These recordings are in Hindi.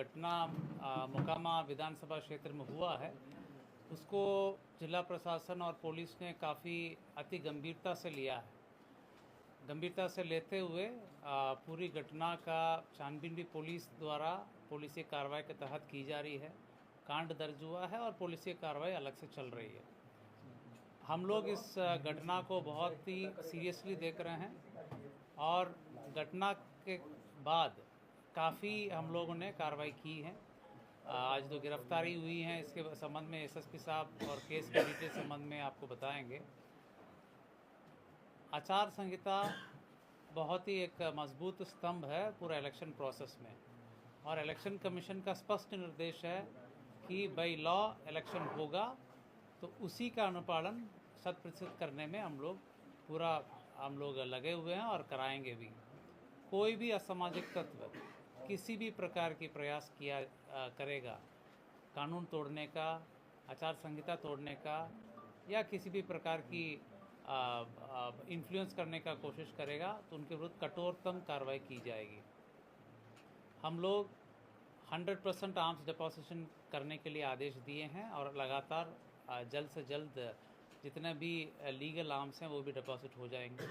घटना मोकामा विधानसभा क्षेत्र में हुआ है उसको जिला प्रशासन और पुलिस ने काफ़ी अति गंभीरता से लिया है। गंभीरता से लेते हुए पूरी घटना का छानबीन भी पुलिस द्वारा पुलिसी कार्रवाई के तहत की जा रही है। कांड दर्ज हुआ है और पुलिसी कार्रवाई अलग से चल रही है। हम लोग इस घटना को बहुत ही सीरियसली देख रहे हैं और घटना के बाद काफ़ी हम लोगों ने कार्रवाई की है। आज तो गिरफ्तारी हुई है, इसके संबंध में एसएसपी साहब और केस के डिटेल संबंध में आपको बताएंगे। आचार संहिता बहुत ही एक मजबूत स्तंभ है पूरा इलेक्शन प्रोसेस में, और इलेक्शन कमीशन का स्पष्ट निर्देश है कि बाई लॉ इलेक्शन होगा तो उसी का अनुपालन 100% करने में हम लोग लगे हुए हैं और कराएंगे भी। कोई भी असामाजिक तत्व किसी भी प्रकार की प्रयास करेगा कानून तोड़ने का, आचार संहिता तोड़ने का या किसी भी प्रकार की इन्फ्लुएंस करने का कोशिश करेगा तो उनके विरुद्ध कठोरतम कार्रवाई की जाएगी। हम लोग 100% आर्म्स डिपोजिशन करने के लिए आदेश दिए हैं और लगातार जल्द से जल्द जितने भी लीगल आर्म्स हैं वो भी डिपॉजिट हो जाएंगे।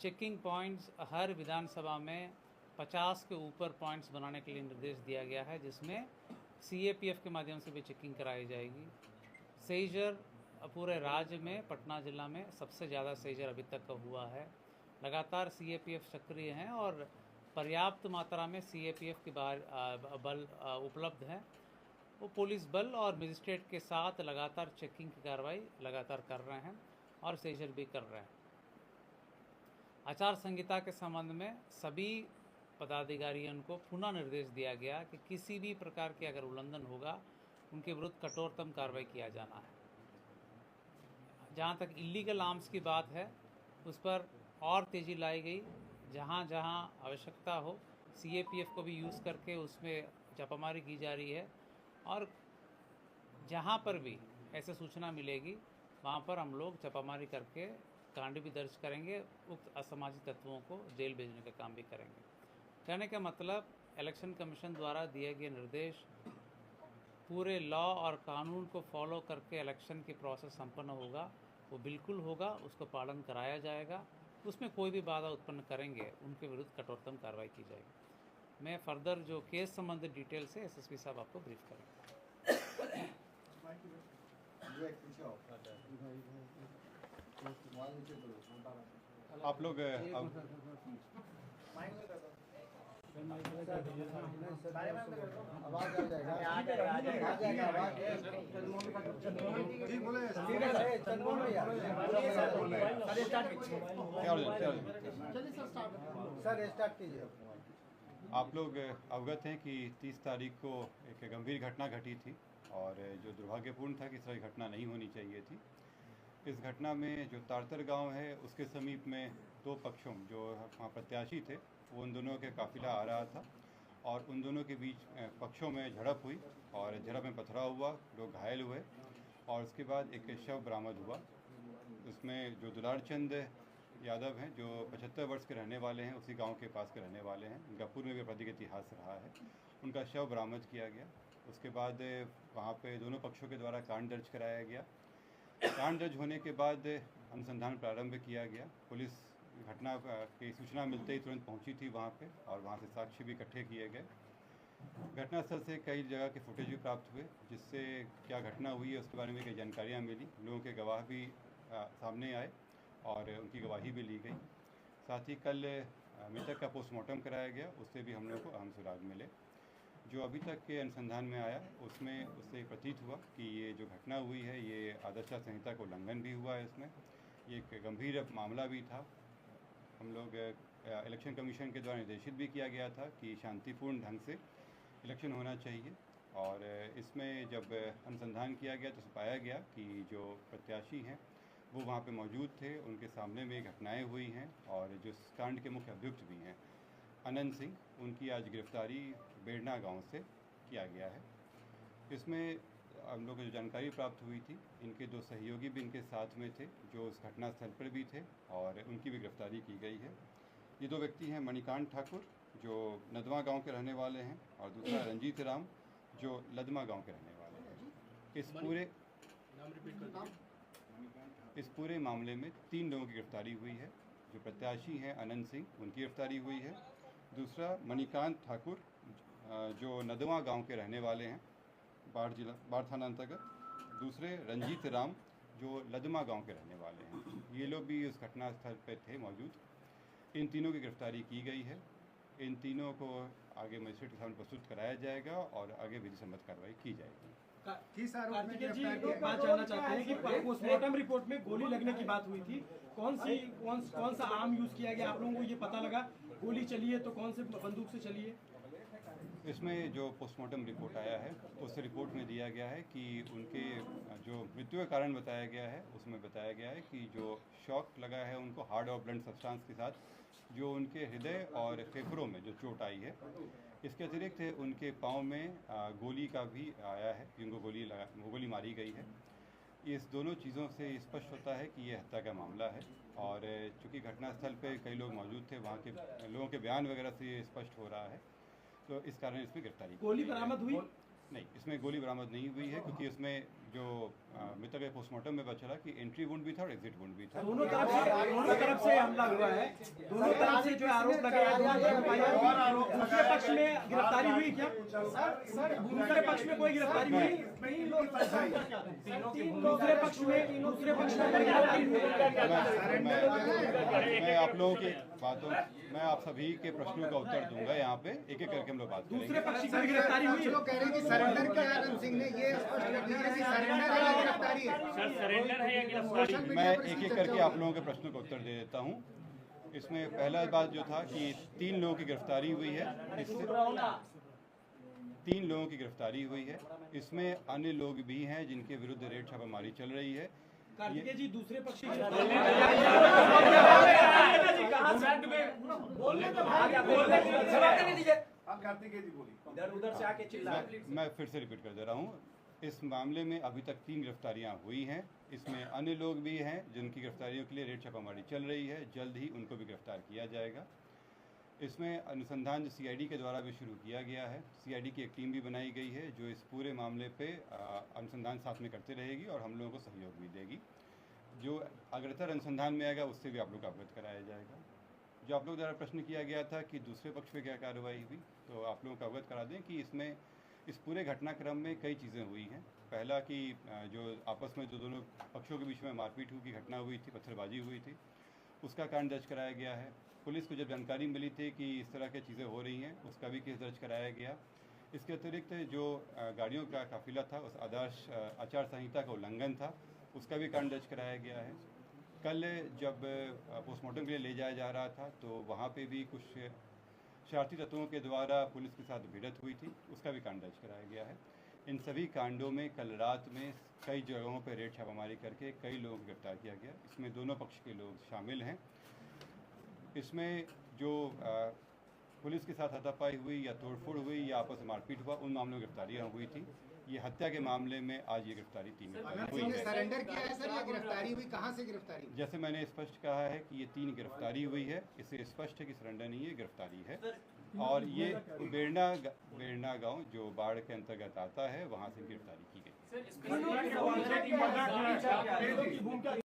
चेकिंग पॉइंट्स हर विधानसभा में 50 के ऊपर पॉइंट्स बनाने के लिए निर्देश दिया गया है, जिसमें सीएपीएफ के माध्यम से भी चेकिंग कराई जाएगी। सेजर पूरे राज्य में पटना जिला में सबसे ज़्यादा सेजर अभी तक का हुआ है। लगातार सीएपीएफ सक्रिय हैं और पर्याप्त मात्रा में सीएपीएफ की बल उपलब्ध है। वो पुलिस बल और मजिस्ट्रेट के साथ लगातार चेकिंग की कार्रवाई लगातार कर रहे हैं और सेजर भी कर रहे हैं। आचार संहिता के संबंध में सभी पदाधिकारियों को पुनः निर्देश दिया गया कि किसी भी प्रकार के अगर उल्लंघन होगा उनके विरुद्ध कठोरतम कार्रवाई किया जाना है। जहाँ तक इलीगल आर्म्स की बात है उस पर और तेज़ी लाई गई। जहाँ जहाँ आवश्यकता हो सीएपीएफ को भी यूज़ करके उसमें छापामारी की जा रही है, और जहाँ पर भी ऐसे सूचना मिलेगी वहाँ पर हम लोग छापामारी करके कांड भी दर्ज करेंगे, उक्त असामाजिक तत्वों को जेल भेजने का काम भी करेंगे। कहने का मतलब इलेक्शन कमीशन द्वारा दिए गए निर्देश पूरे लॉ और कानून को फॉलो करके इलेक्शन की प्रोसेस संपन्न होगा, वो बिल्कुल होगा, उसको पालन कराया जाएगा। उसमें कोई भी बाधा उत्पन्न करेंगे उनके विरुद्ध कठोरतम कार्रवाई की जाएगी। मैं फर्दर जो केस संबंधित डिटेल से एसएसपी साहब आपको ब्रीफ करेंगे। आप लोग आप लोग अवगत हैं कि 30 तारीख को एक गंभीर घटना घटी थी और जो दुर्भाग्यपूर्ण था कि इस तरह की घटना नहीं होनी चाहिए थी। इस घटना में जो तारतर गांव है उसके समीप में दो पक्षों जो वहाँ प्रत्याशी थे वो उन दोनों के काफिला आ रहा था और उन दोनों के बीच पक्षों में झड़प हुई और झड़प में पथराव हुआ, लोग घायल हुए और उसके बाद एक शव बरामद हुआ। उसमें जो दुलार चंद यादव हैं जो 75 वर्ष के रहने वाले हैं, उसी गांव के पास के रहने वाले हैं, उनका पूर्व में भी आपराधिक इतिहास रहा है, उनका शव बरामद किया गया। उसके बाद वहाँ पे दोनों पक्षों के द्वारा कांड दर्ज कराया गया। कांड दर्ज होने के बाद अनुसंधान प्रारंभ किया गया। पुलिस घटना की सूचना मिलते ही तुरंत पहुंची थी वहाँ पे और वहाँ से साक्ष्य भी इकट्ठे किए गए। घटनास्थल से कई जगह के फुटेज भी प्राप्त हुए, जिससे क्या घटना हुई है उसके बारे में कई जानकारियाँ मिली। लोगों के गवाह भी सामने आए और उनकी गवाही भी ली गई। साथ ही कल मृतक का पोस्टमार्टम कराया गया, उससे भी हम लोग को अहम सुराग मिले। जो अभी तक के अनुसंधान में आया उसमें उससे प्रतीत हुआ कि ये जो घटना हुई है ये आदर्श संहिता का उल्लंघन भी हुआ है। इसमें ये एक गंभीर मामला भी था। हम लोग इलेक्शन कमीशन के द्वारा निर्देशित भी किया गया था कि शांतिपूर्ण ढंग से इलेक्शन होना चाहिए, और इसमें जब अनुसंधान किया गया तो पाया गया कि जो प्रत्याशी हैं वो वहाँ पे मौजूद थे, उनके सामने में घटनाएं हुई हैं और जो कांड के मुख्य अभियुक्त भी हैं अनंत सिंह, उनकी आज गिरफ्तारी बेड़ना गांव से किया गया है। इसमें हम लोग को जो जानकारी प्राप्त हुई थी, इनके दो सहयोगी भी इनके साथ में थे जो उस घटनास्थल पर भी थे और उनकी भी गिरफ्तारी की गई है। ये दो व्यक्ति हैं मणिकांत ठाकुर जो नदवा गांव के रहने वाले हैं, और दूसरा रंजीत राम जो लदमा गांव के रहने वाले हैं। इस पूरे मामले में 3 लोगों की गिरफ्तारी हुई है। जो प्रत्याशी हैं अनंत सिंह, उनकी गिरफ्तारी हुई है। दूसरा मणिकांत ठाकुर जो नदवा गांव के रहने वाले हैं, बाढ़ थाना अंतर्गत। दूसरे रंजीत राम जो लदमा गांव के रहने वाले हैं। ये लोग भी उस घटना स्थल पर थे मौजूद। इन तीनों की गिरफ्तारी की गई है। इन तीनों को आगे मजिस्ट्रेट के सामने प्रस्तुत कराया जाएगा और आगे विधि सम्मत कार्रवाई की जाएगी। कार्तिकेय जी, एक बात जानना चाहते हैं कि पोस्टमार्टम रिपोर्ट में गोली लगने की बात हुई थी। कौन सा आर्म यूज किया गया, आप लोगों को ये पता लगा? गोली चली है तो कौन से बंदूक से चली है? इसमें जो पोस्टमार्टम रिपोर्ट आया है उस रिपोर्ट में दिया गया है कि उनके जो मृत्यु का कारण बताया गया है उसमें बताया गया है कि जो शॉक लगा है उनको हार्ड और ब्लंट सब्सटेंस के साथ, जो उनके हृदय और फेफड़ों में जो चोट आई है। इसके अतिरिक्त उनके पाँव में गोली का भी आया है कि उनको गोली मारी गई है। इस दोनों चीज़ों से स्पष्ट होता है कि ये हत्या का मामला है। और चूँकि घटनास्थल पे कई लोग मौजूद थे, वहाँ के लोगों के बयान वगैरह से ये स्पष्ट हो रहा है, तो इस कारण इसमें गिरफ्तारी। गोली बरामद हुई? नहीं, इसमें गोली बरामद नहीं हुई है, क्योंकि इसमें जो मृतक के पोस्टमार्टम में पता चला कि एंट्री वुंड भी था और एग्जिट वुंड भी था। दोनों तरफ से हमला हुआ है। दोनों तरफ से जो आरोप लगे हैं, दूसरे पक्ष में गिरफ्तारी हुई क्या? दूसरे पक्ष में कोई गिरफ्तारी हुई? दूसरे पक्ष में मैं आप लोगों की बातों, मैं आप सभी के प्रश्नों का उत्तर दूंगा। यहाँ पे एक एक करके हम लोग बात करेंगे। दूसरे पक्ष की गिरफ्तारी हुई? लोग कह रहे हैं कि सरेंडर किया आनंद सिंह ने, ये स्पष्ट कर दीजिए कि सरेंडर है या गिरफ्तारी है? सर, सरेंडर है या गिरफ्तारी? मैं एक एक करके आप लोगों के प्रश्नों का उत्तर दे देता हूँ। इसमें पहला बात जो था कि 3 लोगों की गिरफ्तारी हुई है। इससे 3 लोगों की गिरफ्तारी हुई है। इसमें अन्य लोग भी हैं जिनके विरुद्ध रेड छापामारी चल रही है। कार्तिकेय जी, दूसरे पक्ष उधर से आके चिल्ला। मैं फिर से रिपीट कर दे रहा हूँ। इस मामले में अभी तक 3 गिरफ्तारियां हुई हैं। इसमें अन्य लोग भी हैं जिनकी गिरफ्तारियों के लिए रेड छापामारी चल रही है। जल्द ही उनको भी गिरफ्तार किया जाएगा। इसमें अनुसंधान जो CID के द्वारा भी शुरू किया गया है। CID की एक टीम भी बनाई गई है जो इस पूरे मामले पे अनुसंधान साथ में करती रहेगी और हम लोगों को सहयोग भी देगी। जो अग्रतर अनुसंधान में आएगा उससे भी आप लोग को अवगत कराया जाएगा। जो आप लोग द्वारा प्रश्न किया गया था कि दूसरे पक्ष पे क्या कार्रवाई हुई, तो आप लोगों को अवगत करा दें कि इसमें इस पूरे घटनाक्रम में कई चीज़ें हुई हैं। पहला कि जो आपस में जो दोनों पक्षों के बीच में मारपीट की घटना हुई थी, पत्थरबाजी हुई थी, उसका कारण दर्ज कराया गया है। पुलिस को जब जानकारी मिली थी कि इस तरह की चीज़ें हो रही हैं, उसका भी केस दर्ज कराया गया। इसके अतिरिक्त जो गाड़ियों का काफिला था उस आदर्श आचार संहिता का उल्लंघन था, उसका भी कारण दर्ज कराया गया है। कल जब पोस्टमार्टम के लिए ले जाया जा रहा था तो वहाँ पे भी कुछ शरारती तत्वों के द्वारा पुलिस के साथ भिड़ंत हुई थी, उसका भी कांड दर्ज कराया गया है। इन सभी कांडों में कल रात में कई जगहों पर रेड छापामारी करके कई लोगों को गिरफ्तार किया गया। इसमें दोनों पक्ष के लोग शामिल हैं। इसमें जो पुलिस के साथ हाथापाई हुई या तोड़फोड़ हुई या आपस में मारपीट हुआ, उन मामलों में गिरफ्तारियाँ हुई थी। ये हत्या के मामले में आज ये गिरफ्तारी 3 हुई है। सरेंडर किया है सर या गिरफ्तारी हुई? कहाँ से गिरफ्तारी हुई? जैसे मैंने स्पष्ट कहा है कि ये 3 गिरफ्तारी हुई है, इससे स्पष्ट है कि सरेंडर नहीं है, गिरफ्तारी है। और ये बेरना गांव जो बाढ़ के अंतर्गत आता है, वहाँ से गिरफ्तारी की गई।